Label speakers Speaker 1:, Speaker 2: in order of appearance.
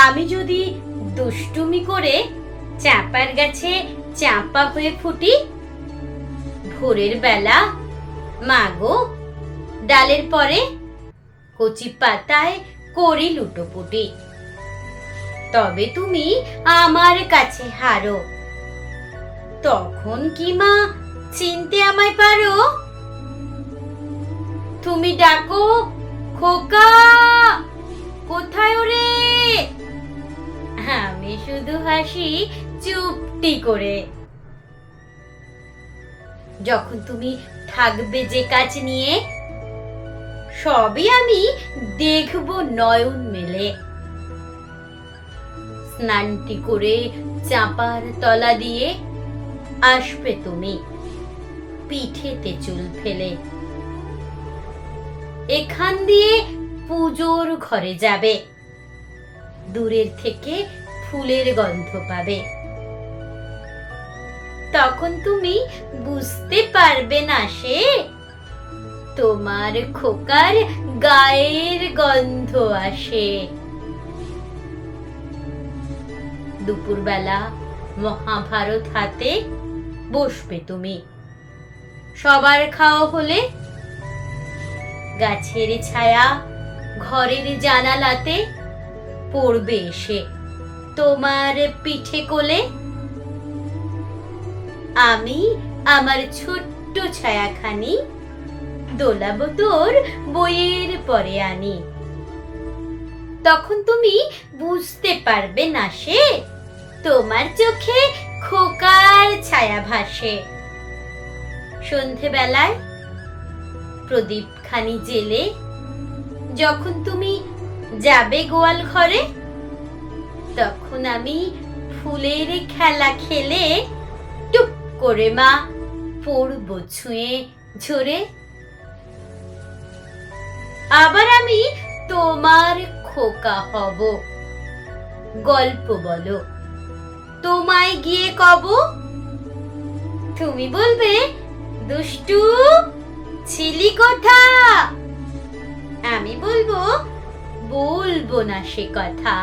Speaker 1: আমি যদি দুষ্টুমি করে চাঁপার গাছে চাঁপা হয়ে ফুটি, ভোরের বেলা মাগো ডালের পরে কচি পাতায় করি লুটোপুটি, তবে তুমি আমার কাছে হারো, তখন কি মা চিনতে আমায় পারো? তুমি ডাকো খোকা, কোথায় ওরে? আমি শুধু হাসি চুপটি করে। যখন তুমি থাকবে যে কাজ নিয়ে, সবই আমি দেখব নয়ন মেলে। স্নানটি করে চাঁপার তলা দিয়ে আসবে তুমি পিঠেতে চুল ফেলে। এখান দিয়ে পুজোর ঘরে যাবে, দূরের থেকে ফুলের গন্ধ পাবে। তখন তুমি বুঝতে পারবে না সে তোমার খোকার গায়ের গন্ধ আসে। দুপুরবেলা মহাভারত হাতে বসবে তুমি, সবার খাওয়া হলে গাছের ছায়া ঘরের জানালাতে পড়বে এসে তোমার পিঠে কোলে। আমি আমার ছোট্ট ছায়াখানি দোলাবো তোর বইয়ের পরে আনি। তখন তুমি বুঝতে পারবে না সে তোমার চোখে খোকার ছায়া ভাসে। সন্ধেবেলায় প্রদীপ খানি জেলে যখন তুমি যাবে গোয়াল ঘরে, তখন আমি ফুলের খেলা খেলে টুপ করে মা পড়ব ছুঁয়ে ঝরে। আবার আমি তোমার খোকা হব, গল্প বলো তোমায় গিয়ে কব। তুমি বলবে দুষ্টু ছিলি কোথা, আমি বলবো বলবো না সে কথা।